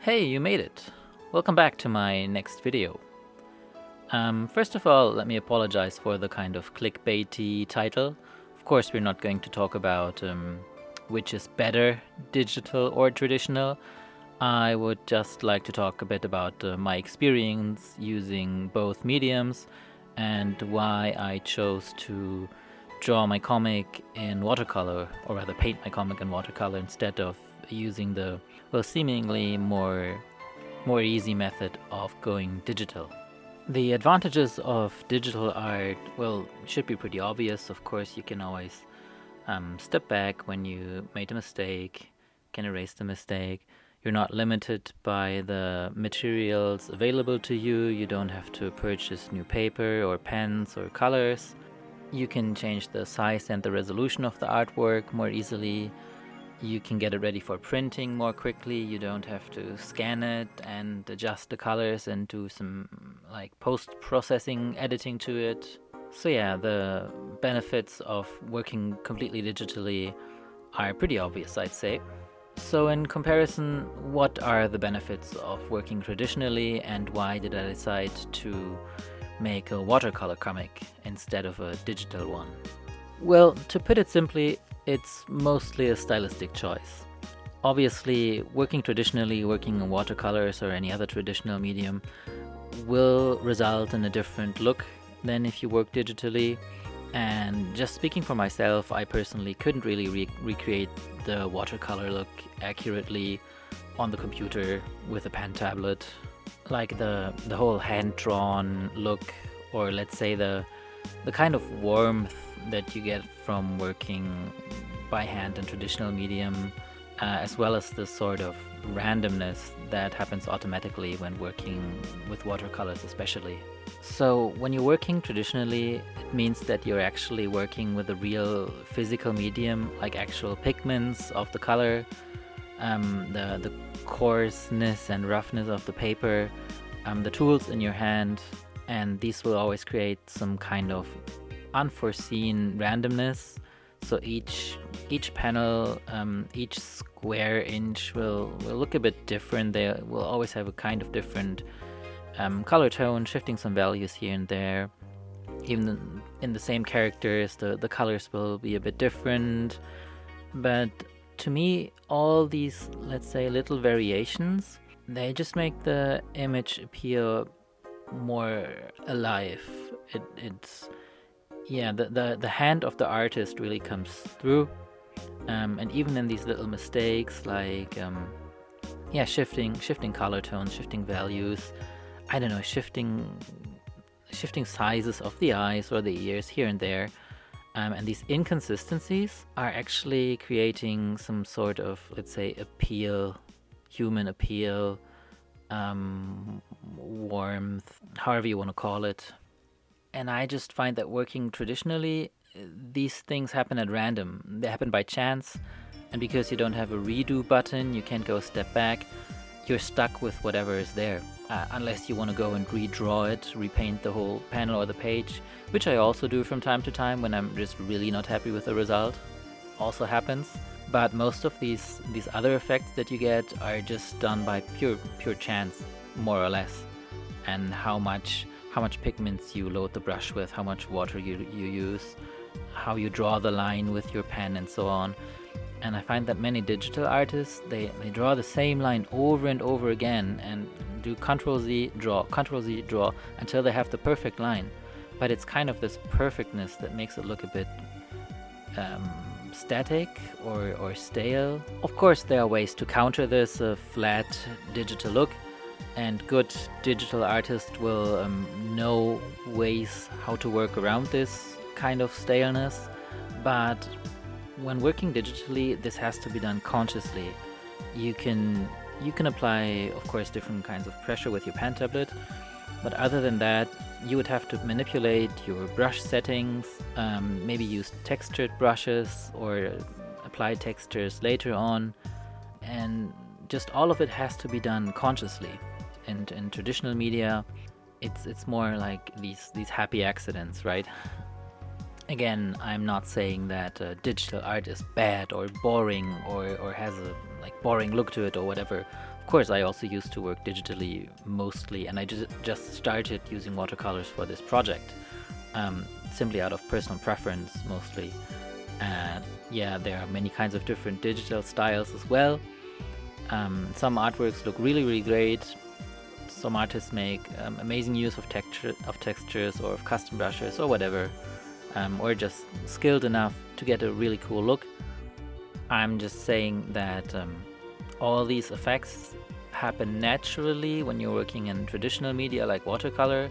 Hey, you made it! Welcome back to my next video. First of all, let me apologize for the kind of clickbaity title. Of course, we're not going to talk about which is better, digital or traditional. I would just like to talk a bit about my experience using both mediums and why I chose to draw my comic in watercolor, or rather paint my comic in watercolor instead of using the, well, seemingly more easy method of going digital. The advantages of digital art, well, should be pretty obvious. Of course, you can always step back when you made a mistake, can erase the mistake. You're not limited by the materials available to you. You don't have to purchase new paper or pens or colors. You can change the size and the resolution of the artwork more easily. You can get it ready for printing more quickly. You don't have to scan it and adjust the colors and do some post-processing editing to it. So yeah, the benefits of working completely digitally are pretty obvious, I'd say. So in comparison, what are the benefits of working traditionally, and why did I decide to make a watercolor comic instead of a digital one? Well, to put it simply, it's mostly a stylistic choice. Obviously, working traditionally, working in watercolors or any other traditional medium will result in a different look than if you work digitally. And just speaking for myself, I personally couldn't really recreate the watercolor look accurately on the computer with a pen tablet. Like the whole hand-drawn look, or let's say the kind of warmth that you get from working by hand in traditional medium, as well as the sort of randomness that happens automatically when working with watercolors especially. So when you're working traditionally, it means that you're actually working with a real physical medium, like actual pigments of the color, the coarseness and roughness of the paper, the tools in your hand, and these will always create some kind of unforeseen randomness. So each panel, each square inch will look a bit different. They will always have a kind of different color tone, shifting some values here and there. Even in the same characters, the colors will be a bit different. But to me, all these, let's say, little variations, they just make the image appear more alive. It's yeah, the hand of the artist really comes through, and even in these little mistakes, like shifting color tones, shifting values, I don't know, shifting sizes of the eyes or the ears here and there, and these inconsistencies are actually creating some sort of, let's say, appeal, human appeal, warmth, however you want to call it. And I just find that working traditionally, these things happen at random. They happen by chance, and because you don't have a redo button, you can't go a step back. You're stuck with whatever is there, unless you want to go and redraw it, repaint the whole panel or the page, which I also do from time to time when I'm just really not happy with the result. Also happens. But most of these other effects that you get are just done by pure chance, more or less, and how much pigments you load the brush with, how much water you use, how you draw the line with your pen, and so on. And I find that many digital artists, they draw the same line over and over again and do Ctrl-Z, draw until they have the perfect line. But it's kind of this perfectness that makes it look a bit static or stale. Of course, there are ways to counter this flat digital look, and good digital artists will know ways how to work around this kind of staleness. But when working digitally, this has to be done consciously. You can apply, of course, different kinds of pressure with your pen tablet, but other than that, you would have to manipulate your brush settings, maybe use textured brushes or apply textures later on, and just all of it has to be done consciously. And in traditional media, it's more like these happy accidents, right? Again, I'm not saying that digital art is bad or boring or has a boring look to it or whatever. Of course, I also used to work digitally mostly, and I just started using watercolors for this project, simply out of personal preference mostly. And yeah, there are many kinds of different digital styles as well. Some artworks look really, really great. Some artists make amazing use of textures or of custom brushes or whatever, or just skilled enough to get a really cool look. I'm just saying that all these effects happen naturally when you're working in traditional media like watercolor,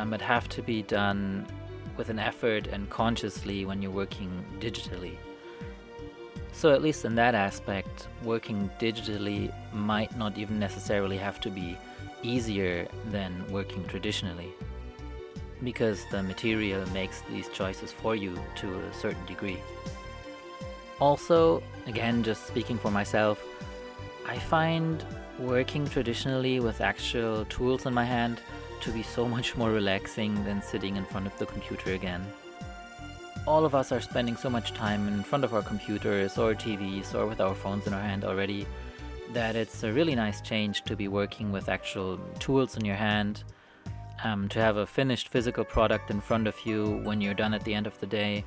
but have to be done with an effort and consciously when you're working digitally. So at least in that aspect, working digitally might not even necessarily have to be easier than working traditionally, because the material makes these choices for you to a certain degree. Also, again, just speaking for myself, I find working traditionally with actual tools in my hand to be so much more relaxing than sitting in front of the computer again. All of us are spending so much time in front of our computers or TVs or with our phones in our hand already, that it's a really nice change to be working with actual tools in your hand, to have a finished physical product in front of you when you're done at the end of the day,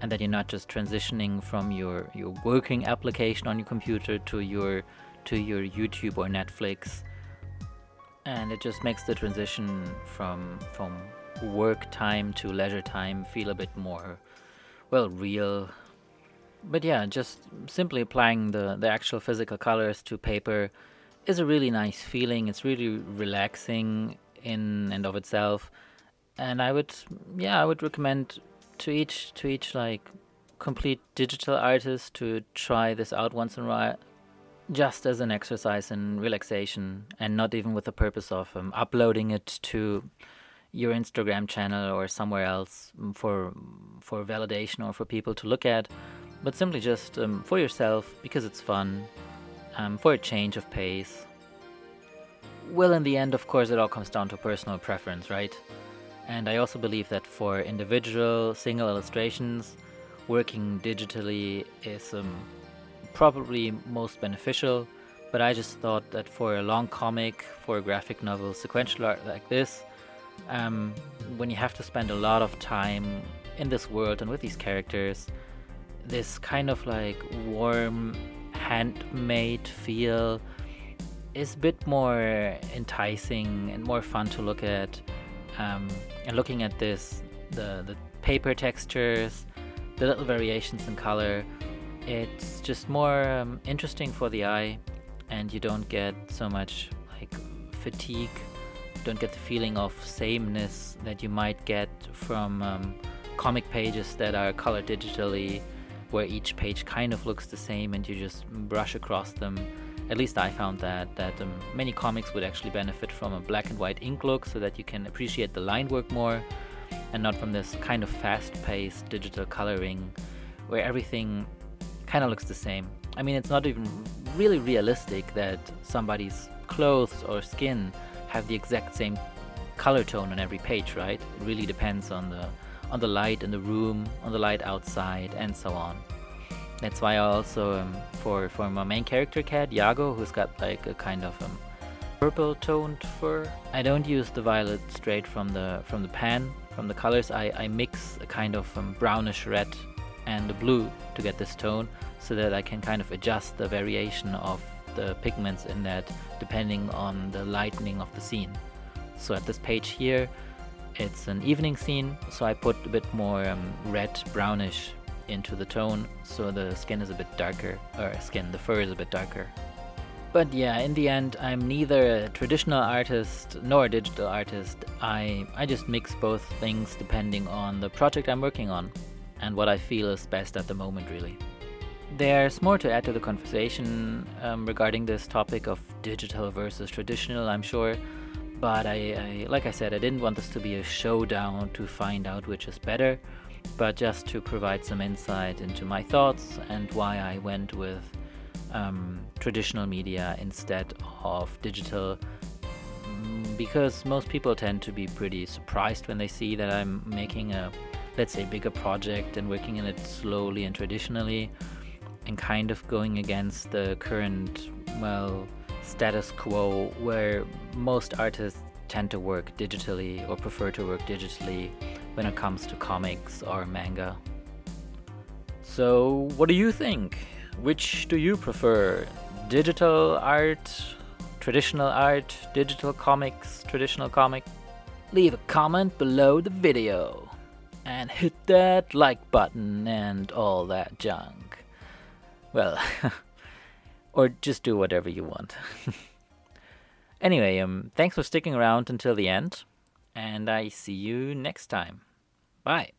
and that you're not just transitioning from your working application on your computer to your YouTube or Netflix. And it just makes the transition from work time to leisure time feel a bit more, well, real. But yeah, just simply applying the actual physical colors to paper is a really nice feeling. It's really relaxing in and of itself. And I would recommend to each like complete digital artist to try this out once in a while, just as an exercise in relaxation, and not even with the purpose of uploading it to your Instagram channel or somewhere else for validation or for people to look at, but simply just for yourself, because it's fun, for a change of pace. Well, in the end, of course, it all comes down to personal preference, right? And I also believe that for individual single illustrations, working digitally is probably most beneficial, but I just thought that for a long comic, for a graphic novel, sequential art like this, when you have to spend a lot of time in this world and with these characters, this kind of like warm, handmade feel is a bit more enticing and more fun to look at. And looking at this, the paper textures, the little variations in color, it's just more interesting for the eye, and you don't get so much like fatigue, don't get the feeling of sameness that you might get from comic pages that are colored digitally, where each page kind of looks the same and you just brush across them. At least I found that many comics would actually benefit from a black and white ink look, so that you can appreciate the line work more, and not from this kind of fast-paced digital coloring where everything kind of looks the same. I mean, it's not even really realistic that somebody's clothes or skin have the exact same color tone on every page, right? It really depends on the light in the room, on the light outside, and so on. That's why I also, for my main character cat, Yago, who's got like a kind of purple toned fur, I don't use the violet straight from the pan, from the colors. I mix a kind of brownish red and a blue to get this tone, so that I can kind of adjust the variation of the pigments in that depending on the lightening of the scene. So at this page here, it's an evening scene, so I put a bit more red brownish into the tone, so the skin is a bit darker, or the fur is a bit darker. But yeah, in the end, I'm neither a traditional artist nor a digital artist. I just mix both things depending on the project I'm working on and what I feel is best at the moment, really. There's more to add to the conversation regarding this topic of digital versus traditional, I'm sure, but I like I said, I didn't want this to be a showdown to find out which is better, but just to provide some insight into my thoughts and why I went with traditional media instead of digital, because most people tend to be pretty surprised when they see that I'm making a, let's say, bigger project and working in it slowly and traditionally, and kind of going against the current, well, status quo where most artists tend to work digitally or prefer to work digitally when it comes to comics or manga. So, what do you think? Which do you prefer? Digital art, traditional art, digital comics, traditional comic? Leave a comment below the video and hit that like button and all that junk. Well, or just do whatever you want. Anyway, thanks for sticking around until the end, and I see you next time. Bye.